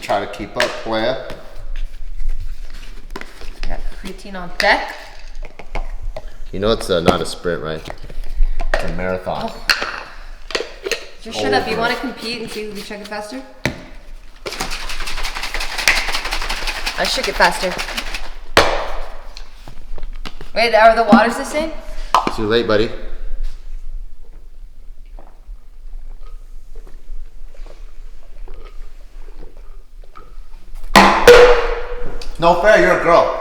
try to keep up, player. Got creatine on deck. You know it's not a sprint, right? It's a marathon. Oh. Just shut up. You want to compete and see who can check it faster? I shook it faster. Wait, are the waters the same? Too late, buddy. No fair, you're a girl.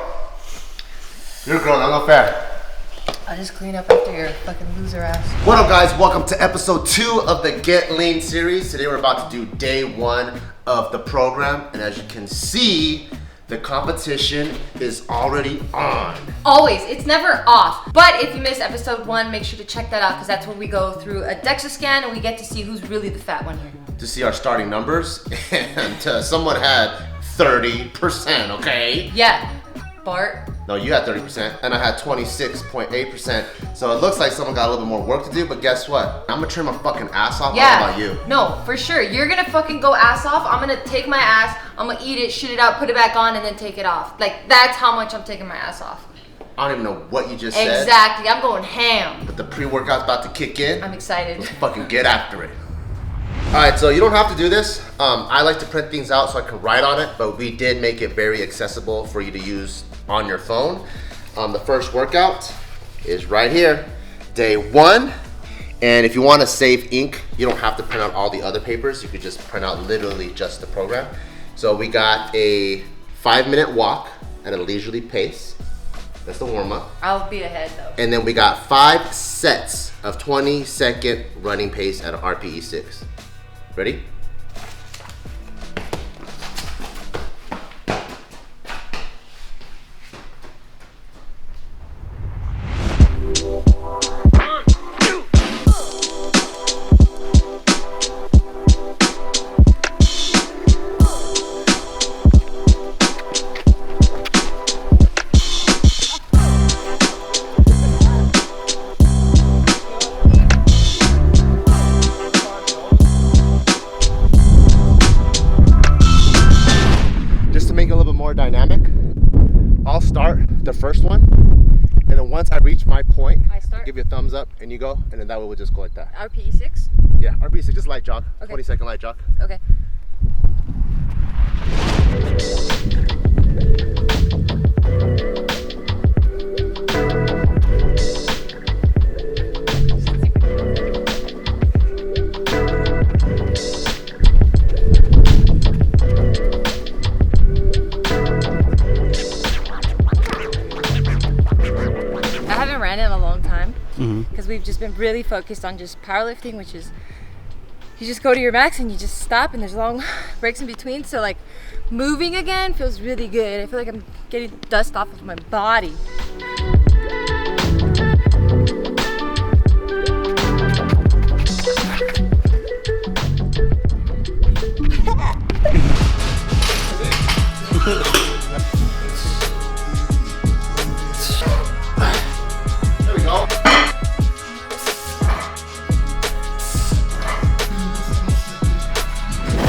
You're a girl, no fair. I'll just clean up after your fucking loser ass. What up, guys? Welcome to episode 2 of the Get Lean series. Today we're about to do day 1 of the program, and as you can see, the competition is already on. Always, it's never off. But if you missed episode 1, make sure to check that out because that's where we go through a DEXA scan and we get to see who's really the fat one here. To see our starting numbers, and someone had 30%, okay? Yeah, Bart. No, you had 30%, and I had 26.8%. So it looks like someone got a little bit more work to do, but guess what? I'm gonna trim my fucking ass off. Yeah. How about you? No, for sure. You're gonna fucking go ass off. I'm gonna take my ass, I'm gonna eat it, shit it out, put it back on, and then take it off. Like, that's how much I'm taking my ass off. I don't even know what you just said. Exactly, I'm going ham. But the pre-workout's about to kick in. I'm excited. Let's fucking get after it. Alright, so you don't have to do this. I like to print things out so I can write on it, but we did make it very accessible for you to use on your phone. The first workout is right here, day 1. And if you want to save ink, you don't have to print out all the other papers. You could just print out literally just the program. So we got a 5-minute walk at a leisurely pace. That's the warm-up. I'll be ahead though. And then we got 5 sets of 20-second running pace at an RPE 6. Ready? Dynamic. I'll start the first one, and then once I reach my point, I'll give you a thumbs up and you go, and then that way we'll just go like that. RPE 6? Yeah, RPE 6, just light jog. Okay. 20-second light jog. Okay. Because we've just been really focused on just powerlifting, which is you just go to your max and you just stop and there's long breaks in between. So like moving again feels really good. I feel like I'm getting dust off of my body.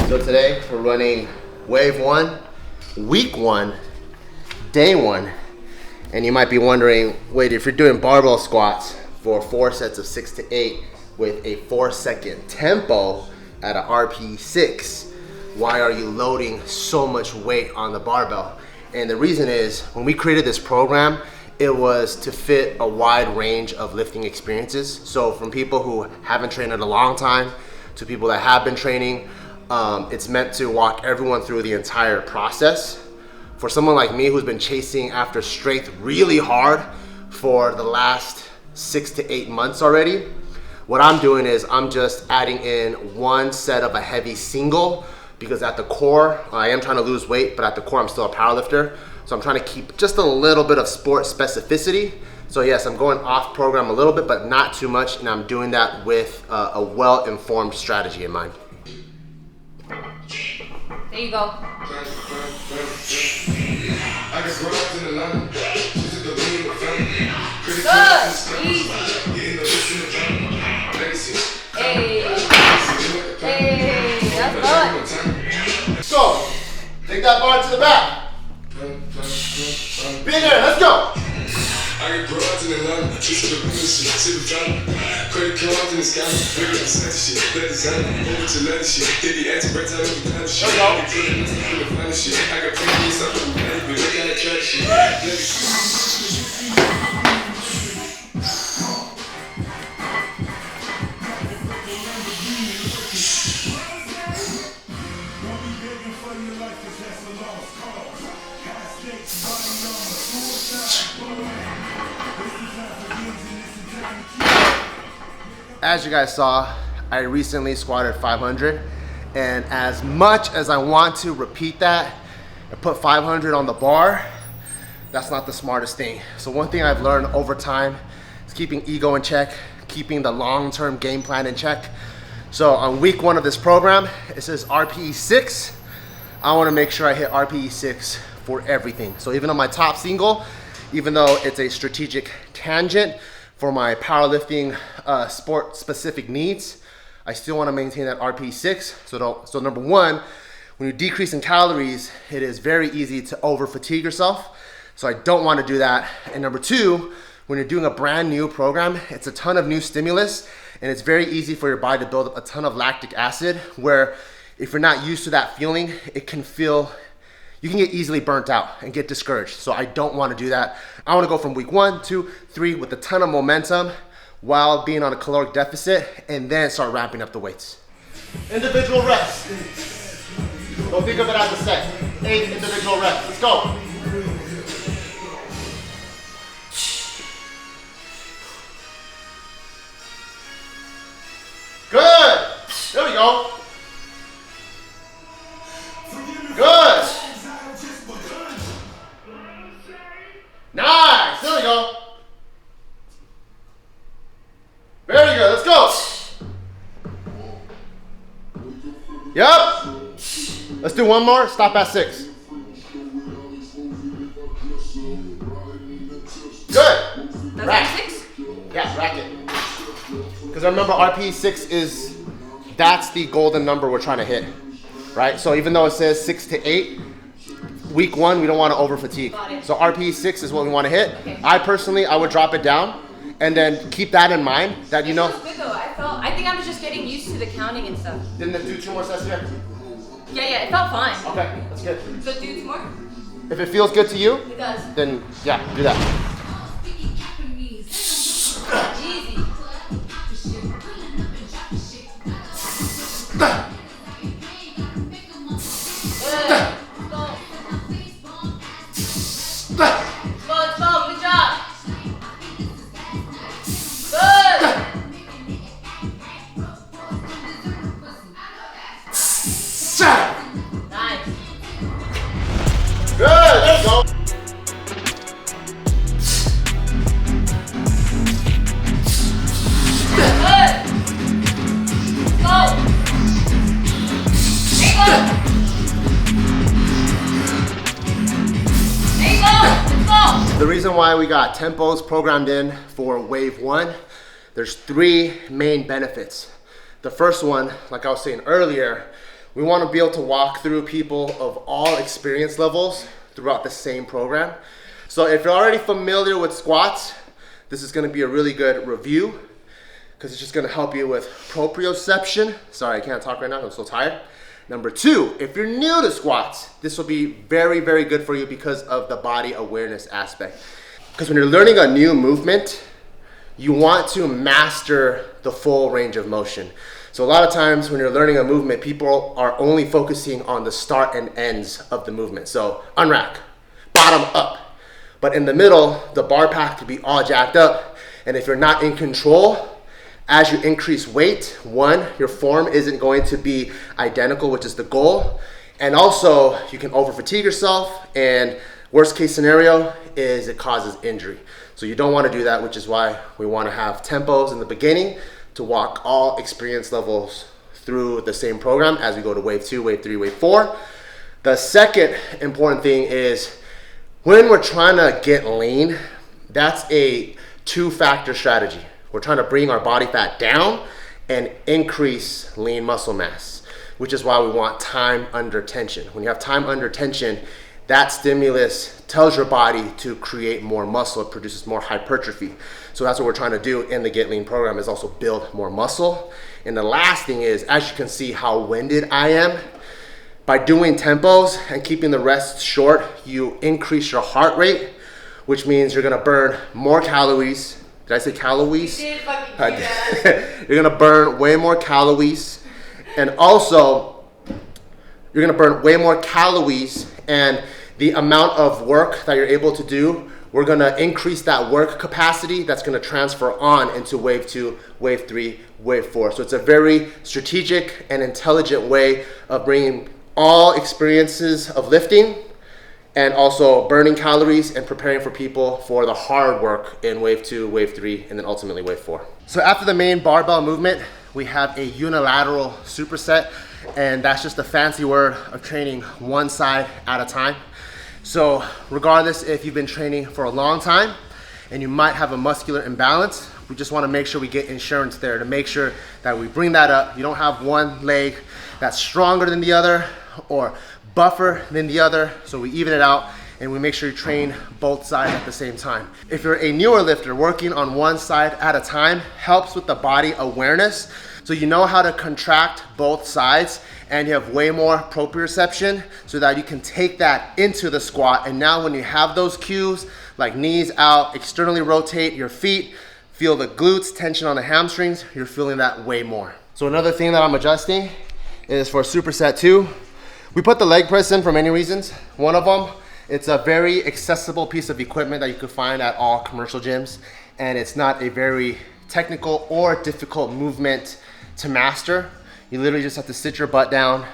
So today we're running wave 1, week 1, day 1. And you might be wondering, wait, if you're doing barbell squats for 4 sets of 6 to 8 with a 4-second tempo at an RPE 6, why are you loading so much weight on the barbell? And the reason is, when we created this program, it was to fit a wide range of lifting experiences. So from people who haven't trained in a long time to people that have been training, it's meant to walk everyone through the entire process. For someone like me who's been chasing after strength really hard for the last 6 to 8 months already, what I'm doing is I'm just adding in 1 set of a heavy single, because at the core, I am trying to lose weight, but at the core I'm still a powerlifter. So I'm trying to keep just a little bit of sport specificity. So yes, I'm going off program a little bit, but not too much, and I'm doing that with a well-informed strategy in mind. There you go. Good. Easy. Hey. Hey. That's good. So, Take that bar to the back. Big air, let's go. I get broads in Atlanta, just to the women shit, to the family. Credit cards in the sky, big up sexy shit, let design, over to leather shit. Did the anti breaks out of the kind of shit. I got put in the final shit. I got plenty of stuff with me, but look at that track shit. As you guys saw, I recently squatted 500, and as much as I want to repeat that and put 500 on the bar, that's not the smartest thing. So one thing I've learned over time is keeping ego in check, keeping the long-term game plan in check. So on week 1 of this program, it says RPE 6. I want to make sure I hit RPE 6 for everything. So even on my top single, even though it's a strategic tangent for my powerlifting sport specific needs, I still want to maintain that RPE 6. So number 1, when you decrease in calories, it is very easy to over fatigue yourself. So I don't want to do that. And number 2, when you're doing a brand new program, it's a ton of new stimulus, and it's very easy for your body to build up a ton of lactic acid, where if you're not used to that feeling, it can feel, you can get easily burnt out and get discouraged. So I don't want to do that. I want to go from week 1, 2, 3 with a ton of momentum while being on a caloric deficit, and then start ramping up the weights. Individual reps. Don't think of it as a set. 8 individual reps. Let's go. Good. There we go. Good. Nice. There we go. Very good. Let's go. Yep. Let's do one more. Stop at 6. Good. Rack. 6? Yeah, rack it. Because remember, RPE 6 is, that's the golden number we're trying to hit, right? So even though it says 6 to 8, week 1, we don't want to over fatigue. So RPE 6 is what we want to hit. Okay. I would drop it down and then keep that in mind that, you know. It feels good though. I think I was just getting used to the counting and stuff. Didn't it do 2 more sets here? Yeah, it felt fine. Okay, that's good. So do 2 more? If it feels good to you, it does. Then yeah, do that. Easy. The reason why we got tempos programmed in for wave 1, there's 3 main benefits. The first one, like I was saying earlier, we want to be able to walk through people of all experience levels throughout the same program. So if you're already familiar with squats, this is going to be a really good review, because it's just going to help you with proprioception. Sorry, I can't talk right now, I'm so tired. Number 2, if you're new to squats, this will be very, very good for you because of the body awareness aspect. Because when you're learning a new movement, you want to master the full range of motion. So a lot of times when you're learning a movement, people are only focusing on the start and ends of the movement. So unrack, bottom up. But in the middle, the bar pack could be all jacked up. And if you're not in control, as you increase weight, 1, your form isn't going to be identical, which is the goal. And also, you can over fatigue yourself, and worst case scenario is it causes injury. So you don't want to do that, which is why we want to have tempos in the beginning to walk all experience levels through the same program as we go to wave 2, wave 3, wave 4. The second important thing is when we're trying to get lean, that's a 2-factor strategy. We're trying to bring our body fat down and increase lean muscle mass. which is why we want time under tension. When you have time under tension, that stimulus tells your body to create more muscle. It produces more hypertrophy. So that's what we're trying to do in the Get Lean program, is also build more muscle. And the last thing is, as you can see how winded I am, by doing tempos and keeping the rest short, you increase your heart rate, which means you're gonna burn more calories. Did I say calories? You did fucking do that. You're gonna burn way more calories, and also you're gonna burn way more calories, and the amount of work that you're able to do, we're gonna increase that work capacity that's gonna transfer on into wave 2, wave 3, wave 4. So it's a very strategic and intelligent way of bringing all experiences of lifting and also burning calories and preparing for people for the hard work in wave 2, wave 3, and then ultimately wave 4. So after the main barbell movement, we have a unilateral superset, and that's just a fancy word of training one side at a time. So regardless if you've been training for a long time and you might have a muscular imbalance, we just want to make sure we get insurance there to make sure that we bring that up. You don't have one leg that's stronger than the other or buffer than the other, so we even it out and we make sure you train both sides at the same time. If you're a newer lifter, working on one side at a time helps with the body awareness, so you know how to contract both sides and you have way more proprioception so that you can take that into the squat. And now when you have those cues, like knees out, externally rotate your feet, feel the glutes, tension on the hamstrings, you're feeling that way more. So another thing that I'm adjusting is for superset 2. We put the leg press in for many reasons. One of them, it's a very accessible piece of equipment that you could find at all commercial gyms, and it's not a very technical or difficult movement to master. You literally just have to sit your butt down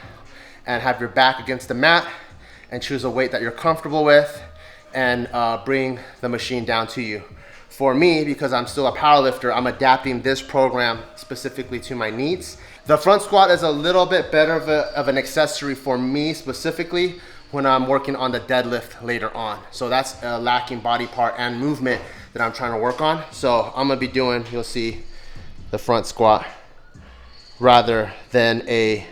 and have your back against the mat and choose a weight that you're comfortable with and bring the machine down to you. For me, because I'm still a power lifter, I'm adapting this program specifically to my needs. The front squat is a little bit better of an accessory for me specifically when I'm working on the deadlift later on. So that's a lacking body part and movement that I'm trying to work on. So I'm gonna be doing, you'll see, the front squat rather than a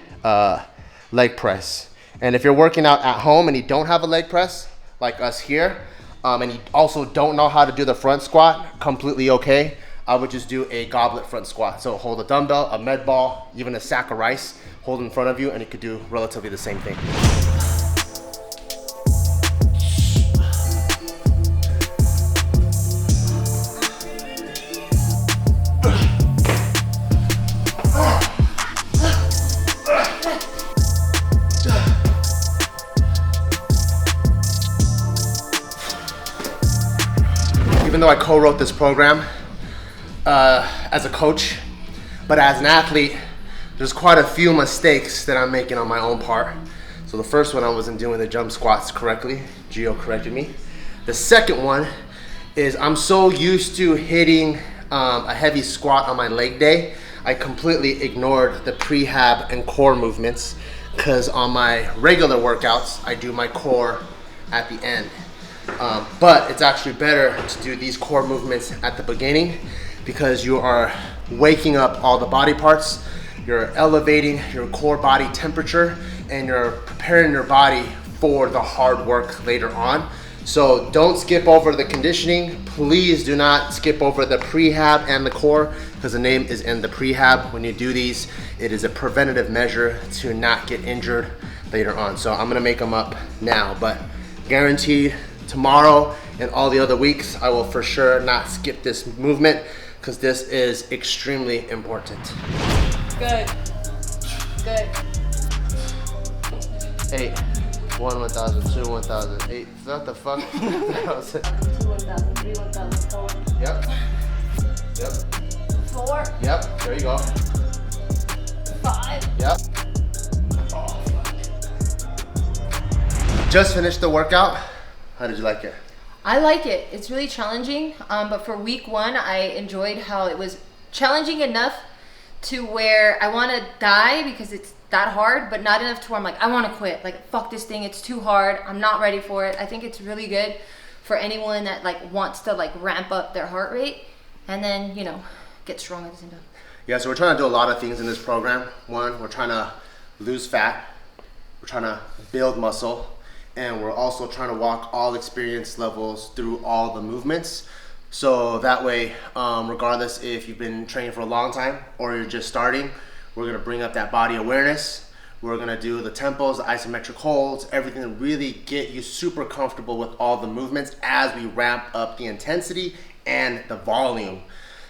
leg press. And if you're working out at home and you don't have a leg press, like us here, and you also don't know how to do the front squat, completely okay. I would just do a goblet front squat. So hold a dumbbell, a med ball, even a sack of rice, hold in front of you, and you could do relatively the same thing. Even though I co-wrote this program as a coach, but as an athlete, there's quite a few mistakes that I'm making on my own part. So the first one, I wasn't doing the jump squats correctly. Gio corrected me. The second one is I'm so used to hitting a heavy squat on my leg day, I completely ignored the prehab and core movements, because on my regular workouts, I do my core at the end. But it's actually better to do these core movements at the beginning, because you are waking up all the body parts, you're elevating your core body temperature, and you're preparing your body for the hard work later on. So don't skip over the conditioning. Please do not skip over the prehab and the core, because the name is in the prehab. When you do these, it is a preventative measure to not get injured later on. So I'm gonna make them up now, but guaranteed tomorrow and all the other weeks, I will for sure not skip this movement, because this is extremely important. Good. Good. 8, 1, 1,000, 2, 1,000, 8. What the fuck? 2, 1,000, 3, 1,000, 4. Yep. Yep. 4. Yep. There you go. 5. Yep. Oh, fuck. Just finished the workout. How did you like it? I like it. It's really challenging, but for week 1, I enjoyed how it was challenging enough to where I want to die because it's that hard, but not enough to where I'm like, I want to quit. Like, fuck this thing. It's too hard. I'm not ready for it. I think it's really good for anyone that like wants to like ramp up their heart rate and then, you know, get strong at the same time. Yeah, so we're trying to do a lot of things in this program. One, we're trying to lose fat, we're trying to build muscle, and we're also trying to walk all experience levels through all the movements. So that way, regardless if you've been training for a long time or you're just starting, we're gonna bring up that body awareness. We're gonna do the tempos, the isometric holds, everything to really get you super comfortable with all the movements as we ramp up the intensity and the volume.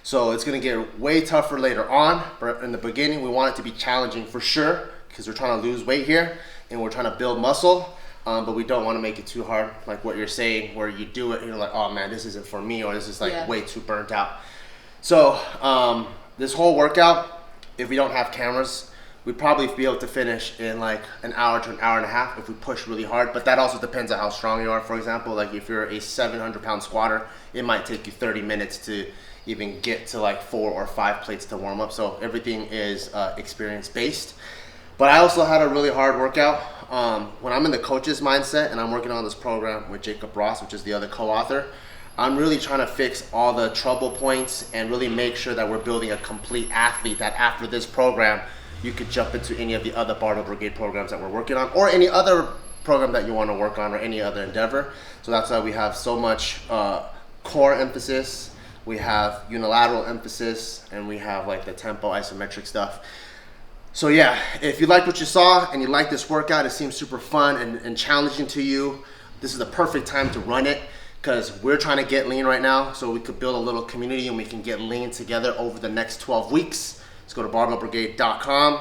So it's gonna get way tougher later on, but in the beginning, we want it to be challenging for sure, because we're trying to lose weight here and we're trying to build muscle, but we don't wanna make it too hard, like what you're saying, where you do it and you're like, oh man, this isn't for me, or this is like way too burnt out. So this whole workout, if we don't have cameras, we'd probably be able to finish in like an hour to an hour and a half if we push really hard, but that also depends on how strong you are. For example, like if you're a 700-pound squatter, it might take you 30 minutes to even get to like 4 or 5 plates to warm up. So everything is experience-based. But I also had a really hard workout. When I'm in the coach's mindset and I'm working on this program with Jacob Ross, which is the other co-author, I'm really trying to fix all the trouble points and really make sure that we're building a complete athlete, that after this program, you could jump into any of the other Barbell Brigade programs that we're working on, or any other program that you want to work on, or any other endeavor. So that's why we have so much core emphasis, we have unilateral emphasis, and we have like the tempo isometric stuff. So yeah, if you liked what you saw and you like this workout, it seems super fun and challenging to you, this is the perfect time to run it, because we're trying to get lean right now, so we could build a little community and we can get lean together over the next 12 weeks. Let's go to barbellbrigade.com,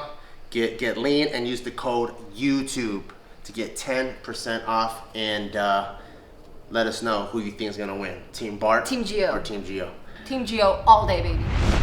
get lean, and use the code YouTube to get 10% off, and let us know who you think is gonna win. Team Bart, Team Gio. or Team Gio. Team Gio all day, baby.